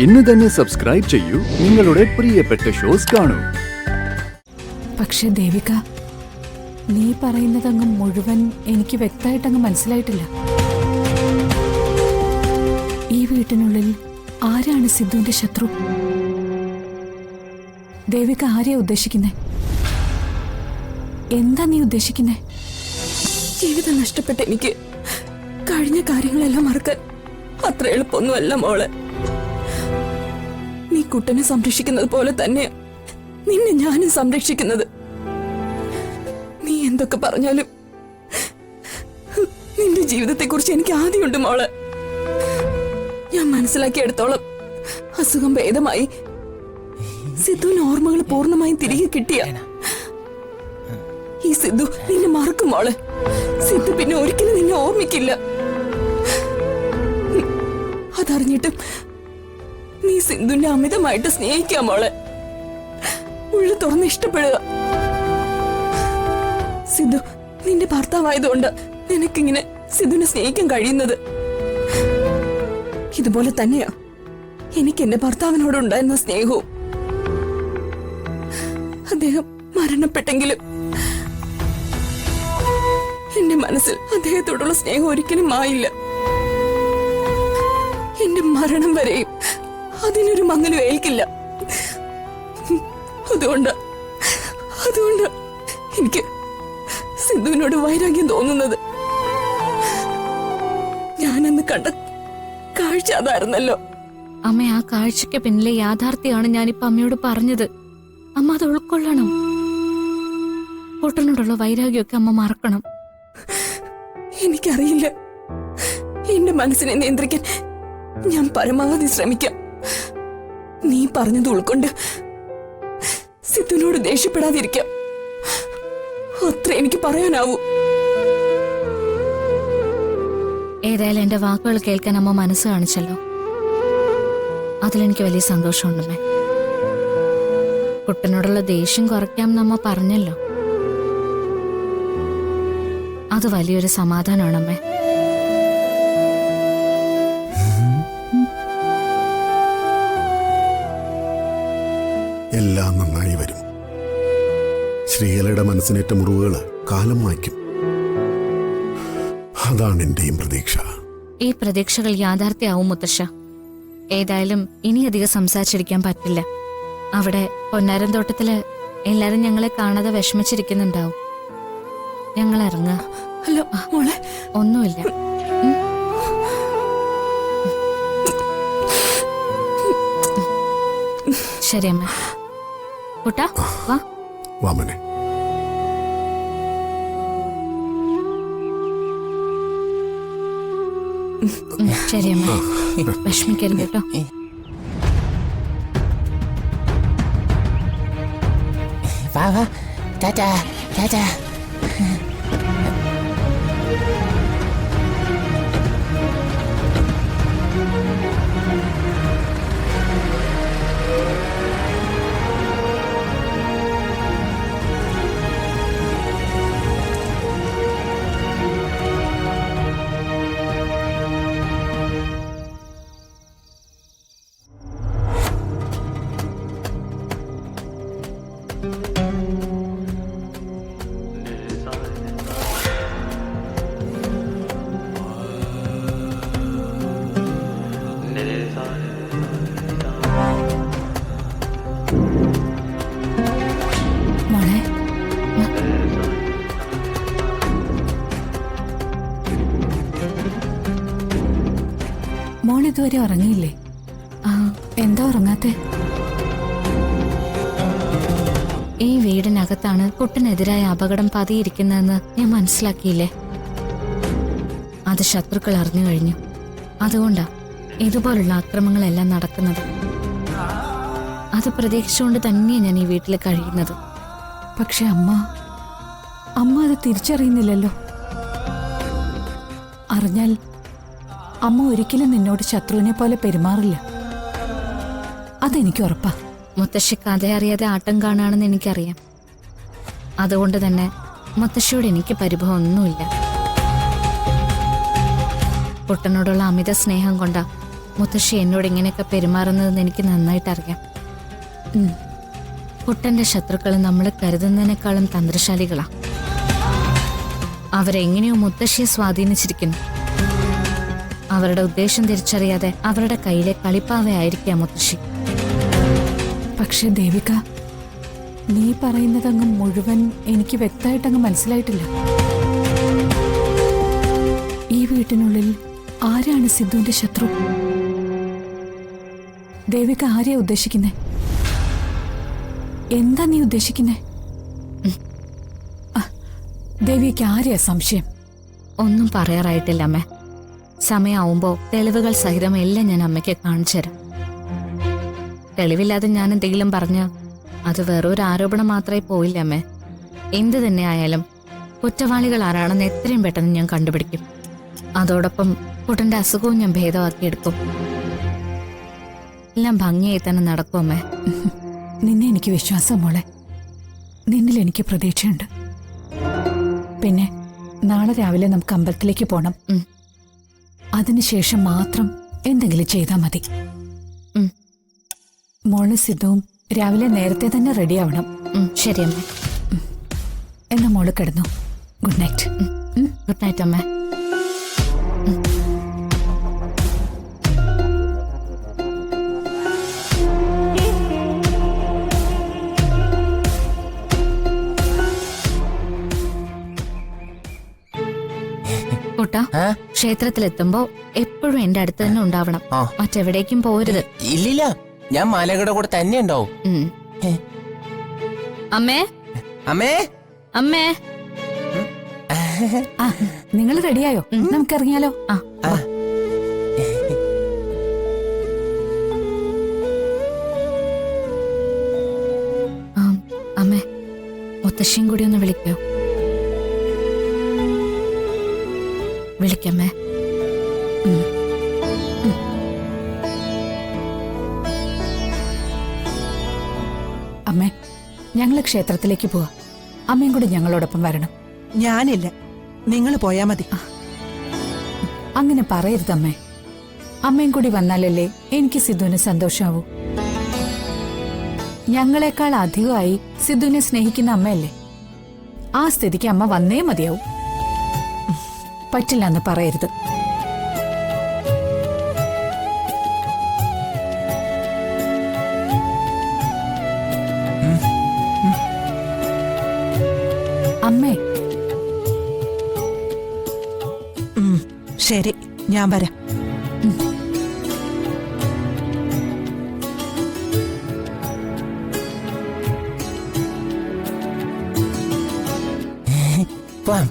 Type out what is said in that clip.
ഇന്ന് തന്നെ സബ്സ്ക്രൈബ് ചെയ്യൂ നിങ്ങളുടെ പ്രിയപ്പെട്ട ഷോസ് കാണൂ. പക്ഷെ ദേവിക, നീ പറയുന്നതങ്ങ് മുഴുവൻ എനിക്ക് വ്യക്തമായിട്ടങ്ങ് മനസ്സിലായിട്ടില്ല. ഈ വീട്ടിനുള്ളിൽ ആരാണ് സിദ്ധുവിന്റെ ശത്രു? ദേവിക ആരെയാ ഉദ്ദേശിക്കുന്നേ? എന്താ നീ ഉദ്ദേശിക്കുന്നേ? ജീവിതം നഷ്ടപ്പെട്ട എനിക്ക് കഴിഞ്ഞ കാര്യങ്ങളെല്ലാം മറക്കാൻ അത്ര എളുപ്പമൊന്നുമല്ല മോളെ. നീ കുട്ടനെ സംരക്ഷിക്കുന്നത് പോലെ തന്നെ നിന്നെ ഞാനും സംരക്ഷിക്കുന്നത്. നീ എന്തൊക്കെ പറഞ്ഞാലും നിന്റെ ജീവിതത്തെ കുറിച്ച് എനിക്ക് ആദ്യമുണ്ട് മോളെ. ഞാൻ മനസ്സിലാക്കിയെടുത്തോളം അസുഖം ഭേദമായി സിദ്ധുവിന് ഓർമ്മകൾ പൂർണ്ണമായും തിരികെ കിട്ടിയ ഈ സിദ്ധു നിന്നെ മറക്കും മോളെ. സിദ്ധു പിന്നെ ഒരിക്കലും നിന്നെ ഓർമ്മിക്കില്ല. അതറിഞ്ഞിട്ടും നീ സിന്ധുവിനെ അമിതമായിട്ട് സ്നേഹിക്കാം മോളെ. ഉള്ളു തുറന്ന് ഇഷ്ടപ്പെടുക. സിദ്ധു നിന്റെ ഭർത്താവായതുകൊണ്ട് നിനക്കിങ്ങനെ സിദ്ധുവിനെ സ്നേഹിക്കാൻ കഴിയുന്നത്. ഇതുപോലെ തന്നെയാ എനിക്ക് എന്റെ ഭർത്താവിനോട് ഉണ്ടായിരുന്ന സ്നേഹവും. അദ്ദേഹം മരണപ്പെട്ടെങ്കിലും എന്റെ മനസ്സിൽ അദ്ദേഹത്തോടുള്ള സ്നേഹം ഒരിക്കലും ആയില്ല. എന്റെ മരണം വരെയും അതിനൊരു മങ്ങലും ഏൽക്കില്ല. അതുകൊണ്ട് എനിക്ക് സിദ്ധുവിനോട് വൈരാഗ്യം തോന്നുന്നത്. ഞാനന്ന് കണ്ട കാഴ്ച അതായിരുന്നല്ലോ. അമ്മ, ആ കാഴ്ചയ്ക്ക് പിന്നിലെ യാഥാർത്ഥ്യമാണ് ഞാനിപ്പോ അമ്മയോട് പറഞ്ഞത്. അമ്മ അത് ഉൾക്കൊള്ളണം. കൂട്ടനോടുള്ള വൈരാഗ്യമൊക്കെ അമ്മ മറക്കണം. എനിക്കറിയില്ല. എന്റെ മനസ്സിനെ നിയന്ത്രിക്കാൻ ഞാൻ പരമാവധി ശ്രമിക്കാം. നീ പറഞ്ഞത് ഉൾക്കൊണ്ട് സിദ്ധുവിനോട് ദേഷ്യപ്പെടാതിരിക്കാം. അത്ര എനിക്ക് പറയാനാവൂ. ഏതായാലും എന്റെ വാക്കുകൾ കേൾക്കാൻ അമ്മ മനസ്സ് കാണിച്ചല്ലോ. അതിലെനിക്ക് വലിയ സന്തോഷമുണ്ടമ്മേ. കുട്ടനോടുള്ള ദേഷ്യം കുറയ്ക്കാമെന്ന് അമ്മ പറഞ്ഞല്ലോ. അത് വലിയൊരു സമാധാനമാണമ്മേ. എല്ലാം നന്നായി വരും. ശ്രീകലയുടെ മനസ്സിനേറ്റ മുറിവുകൾ കാലം മായ്ക്കും. അതാണ് എന്റെയും പ്രതീക്ഷ. ഈ പ്രതീക്ഷകൾ യാഥാർത്ഥ്യമാവും മുത്തശ്ശ. ഏതായാലും ഇനിയധികം സംസാരിച്ചിരിക്കാൻ പറ്റില്ല. അവിടെ പൊന്നാരം തോട്ടത്തില് എല്ലാരും ഞങ്ങളെ കാണാതെ വിഷമിച്ചിരിക്കുന്നുണ്ടാവും. ഞങ്ങൾ ഇറങ്ങാ. ഹലോ മോളെ. ഒന്നുമില്ല. ശരി അമ്മ. കുട്ടാ വാ. വാമനെ. ശരി അമ്മ, വിഷമിക്കരുത് കേട്ടോ. വാ വാ. ടാറ്റാ ടാറ്റാ. മോളെ, മോളിതുവരെ ഉറങ്ങിയില്ലേ? എന്താ ഉറങ്ങാത്തെ? ഈ വീടിനകത്താണ് കുട്ടനെതിരായ അപകടം പതിയിരിക്കുന്നതെന്ന് ഞാൻ മനസ്സിലാക്കിയില്ലേ? അത് ശത്രുക്കൾ അറിഞ്ഞു കഴിഞ്ഞു. അതുകൊണ്ടാ ഇതുപോലുള്ള ആക്രമങ്ങളെല്ലാം നടക്കുന്നത്. അത് പ്രതീക്ഷിച്ചുകൊണ്ട് തന്നെയാണ് ഞാൻ ഈ വീട്ടിൽ കഴിയുന്നത്. പക്ഷെ അമ്മ അത് തിരിച്ചറിയുന്നില്ലല്ലോ. അറിഞ്ഞാൽ അമ്മ ഒരിക്കലും നിന്നോട് ശത്രുവിനെ പോലെ പെരുമാറില്ല. അതെനിക്ക് ഉറപ്പാ. മുത്തശ്ശി കഥ അറിയാതെ ആട്ടം കാണാണെന്ന് എനിക്കറിയാം. അതുകൊണ്ട് തന്നെ മുത്തശ്ശിയോട് എനിക്ക് പരിഭവം ഒന്നുമില്ല. കുട്ടനോടുള്ള അമിത സ്നേഹം കൊണ്ടാ മുത്തശ്ശി എന്നോട് ഇങ്ങനെയൊക്കെ പെരുമാറുന്നതെന്ന് എനിക്ക് നന്നായിട്ട് അറിയാം. കുട്ടന്റെ ശത്രുക്കൾ നമ്മൾ കരുതുന്നതിനേക്കാളും തന്ത്രശാലികളാ. അവരെങ്ങനെയോ മുത്തശ്ശിയെ സ്വാധീനിച്ചിരിക്കുന്നു. അവരുടെ ഉദ്ദേശം തിരിച്ചറിയാതെ അവരുടെ കയ്യിലെ കളിപ്പാവയായിരിക്കാം മുത്തശ്ശി. പക്ഷെ ദേവിക, നീ പറയുന്നതങ്ങ് മുഴുവൻ എനിക്ക് വ്യക്തമായിട്ടങ്ങ് മനസ്സിലായിട്ടില്ല. ഈ വീട്ടിനുള്ളിൽ ആരാണ് സിദ്ധുവിന്റെ ശത്രു? ദേവിക ആരെയാ ഉദ്ദേശിക്കുന്നേ? എന്താ നീ ഉദ്ദേശിക്കുന്നേ? ദേവിക്ക് ആരെയാ സംശയം? ഒന്നും പറയാറായിട്ടില്ല അമ്മേ. സമയമാവുമ്പോ തെളിവുകൾ സഹിതം എല്ലാം ഞാൻ അമ്മയ്ക്ക് കാണിച്ചു തരാം. തെളിവില്ലാതെ ഞാൻ എന്തെങ്കിലും പറഞ്ഞ അത് വേറൊരു ആരോപണം മാത്രമേ പോയില്ല അമ്മേ. എന്ത് തന്നെ ആയാലും കുറ്റവാളികൾ ആരാണെന്ന് എത്രയും പെട്ടെന്ന് ഞാൻ കണ്ടുപിടിക്കും. അതോടൊപ്പം കുട്ടന്റെ അസുഖവും ഞാൻ ഭേദമാക്കിയെടുക്കും. എല്ലാം ഭംഗിയായി തന്നെ നടക്കും അമ്മേ. നിന്നെ എനിക്ക് വിശ്വാസം മോളെ. നിന്നിൽ എനിക്ക് പ്രതീക്ഷയുണ്ട്. പിന്നെ നാളെ രാവിലെ നമുക്ക് അമ്പലത്തിലേക്ക് പോണം. അതിനുശേഷം മാത്രം എന്തെങ്കിലും ചെയ്താൽ മതി. മോള് സിദ്ധുവും രാവിലെ നേരത്തെ തന്നെ റെഡിയാവണം. ശരി അമ്മേ. എന്നാ മോള് കിടന്നു. Good night. ഗുഡ് നൈറ്റ് അമ്മേ. കുട്ടാ, ക്ഷേത്രത്തിലെത്തുമ്പോ എപ്പോഴും എന്റെ അടുത്ത് തന്നെ ഉണ്ടാവണം. മറ്റെവിടേക്കും പോരുത്. ഇല്ലില്ല, ഞാൻ മാലയുടെ കൂടെ തന്നെ ഉണ്ടാവും. അമ്മേ, അമ്മേ, അമ്മേ. നിങ്ങൾ റെഡിയായോ? നമുക്ക് ഇറങ്ങിയാലോ? അമ്മേ, മുത്തശ്ശിയും കൂടി ഒന്ന് വിളിക്കോ? വിളിക്കമ്മേ. അമ്മേ, ഞങ്ങള് ക്ഷേത്രത്തിലേക്ക് പോവാ. അമ്മയും കൂടി ഞങ്ങളോടൊപ്പം വരണം. ഞാനില്ല, നിങ്ങൾ പോയാ മതി. അങ്ങനെ പറയരുതമ്മേ. അമ്മയും കൂടി വന്നാലല്ലേ എനിക്ക് സിദ്ധുവിന് സന്തോഷാവൂ. ഞങ്ങളെക്കാൾ അധികമായി സിദ്ധുവിനെ സ്നേഹിക്കുന്ന അമ്മയല്ലേ. ആ സ്ഥിതിക്ക് അമ്മ വന്നേ മതിയാവും. പറ്റില്ല എന്ന് പറയരുത്. അമ്മേ. ശരി, ഞാൻ വരാം. പോവാം.